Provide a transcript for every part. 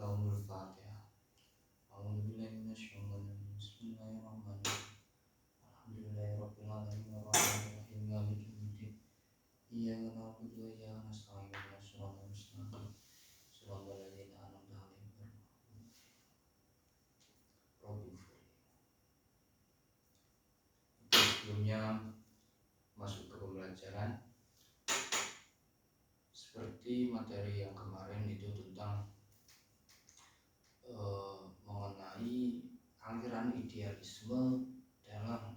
Lahumul Fatihah. A'udzubillahi minasyaitonir rajim. Bismillahirrahmanirrahim. Alhamdulillahirabbil alamin arrahmanir rahim maliki yaumiddin. Iyyaka na'budu wa iyyaka nasta'in ihdinas siratal mustaqim. Shiratal ladzina an'amta 'alaihim ghairil maghdubi 'alaihim. Sebelumnya masuk ke pembelajaran, seperti materi yang kemarin itu tentang mengenai aliran idealisme dalam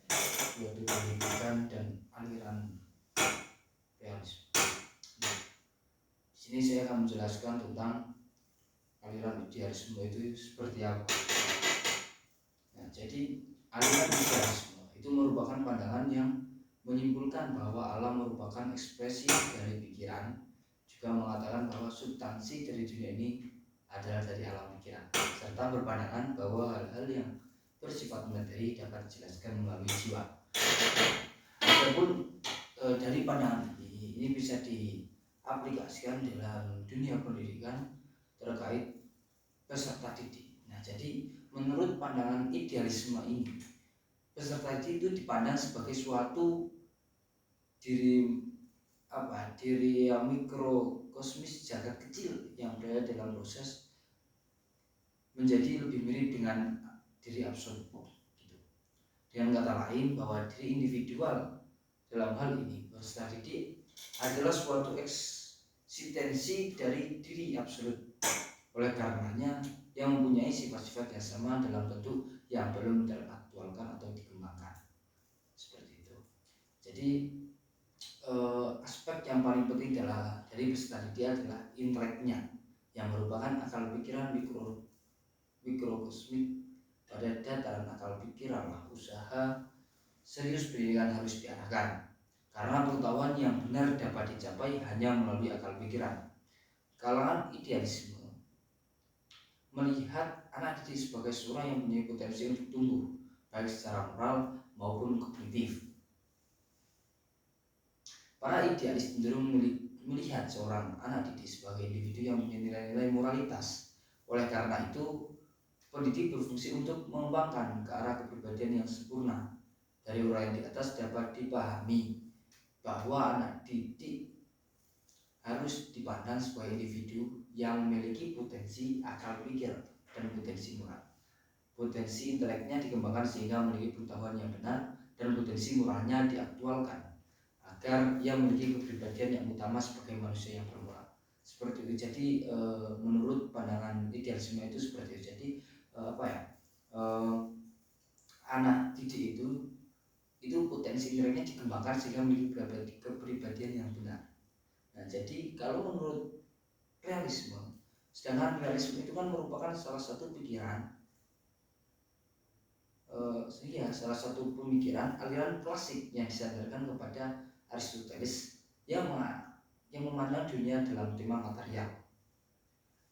suatu pendidikan dan aliran realisme. Nah, di sini saya akan menjelaskan tentang aliran idealisme itu seperti apa. Nah, jadi aliran idealisme itu merupakan pandangan yang menyimpulkan bahwa alam merupakan ekspresi dari pikiran, juga mengatakan bahwa substansi dari dunia ini adalah dari alam pikiran, serta berpandangan bahwa hal-hal yang bersifat materi dapat dijelaskan melalui jiwa. Adapun dari pandangan ini bisa diaplikasikan dalam dunia pendidikan terkait peserta didik. Nah, jadi menurut pandangan idealisme ini, peserta didik itu dipandang sebagai suatu diri yang mikrokosmis jagat kecil yang berada dalam proses menjadi lebih mirip dengan diri absolut gitu. Dengan kata lain, bahwa diri individual dalam hal ini peserta didik adalah suatu eksistensi dari diri absolut. Oleh karenanya yang mempunyai sifat-sifat yang sama dalam bentuk yang belum teraktualkan atau dikembangkan. Seperti itu. Jadi aspek yang paling penting dari peserta didik adalah inteleknya, yang merupakan akal pikiran mikrokosmik pada dataran akal pikiran. Usaha serius pendidikan harus diarahkan, karena pengetahuan yang benar dapat dicapai hanya melalui akal pikiran. Kalangan idealisme melihat anak didik sebagai seorang yang mempunyai potensi untuk tumbuh, baik secara moral maupun kognitif. Para idealis cenderung melihat seorang anak didik sebagai individu yang mempunyai nilai-nilai moralitas. Oleh karena itu, pendidik berfungsi untuk mengembangkan ke arah kepribadian yang sempurna. Dari uraian di atas dapat dipahami bahwa anak didik harus dipandang sebagai individu yang memiliki potensi akal pikir dan potensi moral. Potensi inteleknya dikembangkan sehingga memiliki pengetahuan yang benar, dan potensi moralnya diaktualkan agar ia memiliki kepribadian yang utama sebagai manusia yang bermoral. Seperti itu. Jadi menurut pandangan idealisme itu seperti itu. Jadi anak didik itu potensi inteleknya dikembangkan sehingga memiliki kepribadian yang benar. Nah, jadi kalau menurut realisme, sedangkan realisme itu kan merupakan salah satu pikiran, salah satu pemikiran aliran klasik yang disandarkan kepada Aristoteles yang memandang dunia dalam tema material.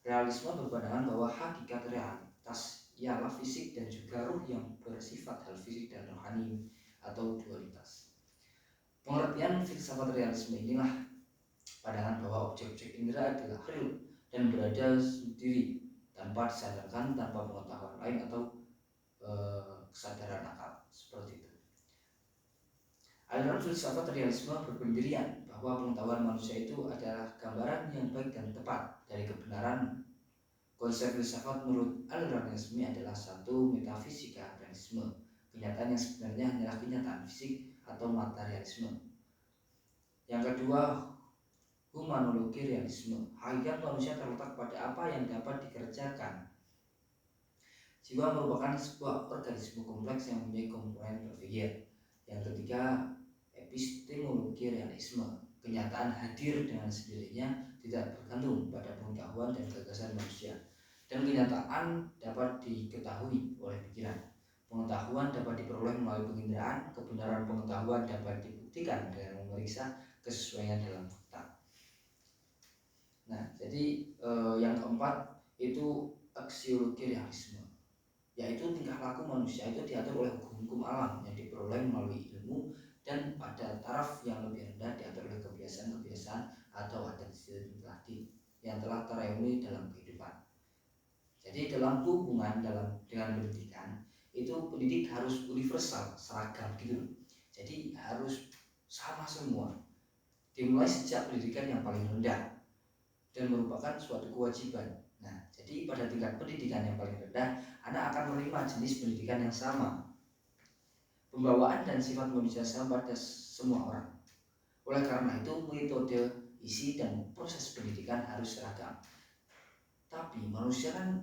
Realisme berpandangan bahwa hakikat realitas ialah fisik dan juga ruh yang bersifat hal fisik dan rohani atau dualitas. Pengertian filsafat realisme inilah pandangan bahwa objek-objek indera adalah real dan berada sendiri tanpa disadarkan, tanpa pengetahuan lain atau kesadaran akal. Seperti itu. Aliran filsafat realisme berpendirian bahwa pengetahuan manusia itu adalah gambaran yang baik dan tepat dari kebenaran. Konsep filsafat menurut aliran realisme adalah satu, metafisika realisme, kenyataan yang sebenarnya hanyalah kenyataan fisik atau materialisme. Yang kedua, humanologi realisme, hakikat manusia terletak pada apa yang dapat dikerjakan. Jiwa merupakan sebuah organisme kompleks yang mempunyai komponen berpikir. Yang ketiga, epistemologi realisme, kenyataan hadir dengan sendirinya, tidak bergantung pada pengetahuan dan gagasan manusia, dan kenyataan dapat diketahui oleh pikiran. Pengetahuan dapat diperoleh melalui penginderaan, kebenaran pengetahuan dapat dibuktikan dengan memeriksa kesesuaian dalam fakta. Nah, jadi yang keempat itu aksiologi realisme, yaitu tingkah laku manusia itu diatur oleh hukum alam yang diperoleh melalui ilmu, dan pada taraf yang lebih rendah diatur oleh kebiasaan-kebiasaan atau adat istiadat yang telah tereuni dalam kehidupan. Jadi dalam hubungan dengan pendidikan itu pendidik harus universal, seragam gitu. Jadi harus sama semua. Dimulai sejak pendidikan yang paling rendah dan merupakan suatu kewajiban. Nah, jadi pada tingkat pendidikan yang paling rendah, anak akan menerima jenis pendidikan yang sama. Pembawaan dan sifat manusia sama pada semua orang. Oleh karena itu, metode, isi, dan proses pendidikan harus seragam. Tapi manusia kan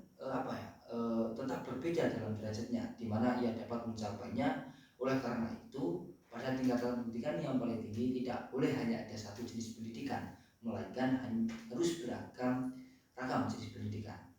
tetap berbeda dalam derajatnya, di mana ia dapat mencapainya. Oleh karena itu, pada tingkatan pendidikan yang paling tinggi tidak boleh hanya ada satu jenis pendidikan, melainkan harus ragam jenis pendidikan.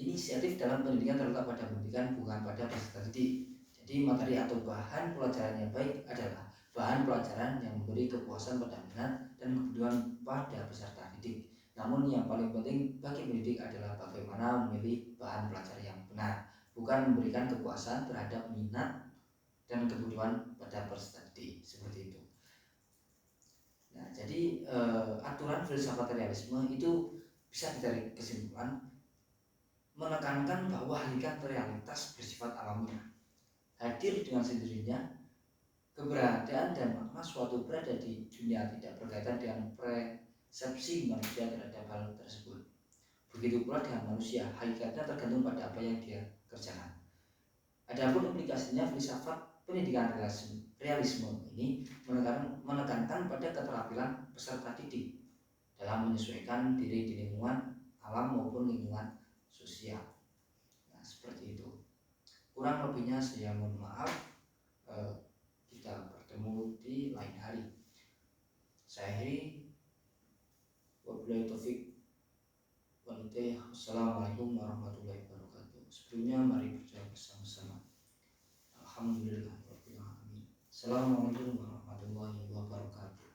Inisiatif dalam pendidikan terletak pada pendidikan, bukan pada peserta didik. Jadi materi atau bahan pelajaran yang baik adalah bahan pelajaran yang memberi kepuasan pada minat dan kebutuhan pada peserta didik. Namun yang paling penting bagi pendidik adalah bagaimana memilih bahan pelajaran yang benar, bukan memberikan kepuasan terhadap minat dan kebutuhan pada peserta didik, seperti itu. Nah, jadi aturan filsafat realisme itu bisa ditarik kesimpulan menekankan bahwa hakikat realitas bersifat alamiah, hadir dengan sendirinya. Keberadaan dan makna suatu berada di dunia tidak berkaitan dengan persepsi manusia terhadap hal tersebut. Begitu pula dengan manusia, hakikatnya tergantung pada apa yang dia kerjakan. Adapun aplikasinya, filsafat pendidikan realisme ini menekankan pada keterampilan peserta didik dalam menyesuaikan diri di lingkungan alam maupun lingkungan sosial. Nah, seperti itu. Kurang lebihnya saya mohon maaf. Kita bertemu di lain hari. Saya akhiri. Wabillahi taufik wal hidayah. Wassalamualaikum warahmatullahi wabarakatuh. Sebelumnya mari berdoa bersama-sama. Alhamdulillahirabbil alamin. Assalamualaikum warahmatullahi wabarakatuh.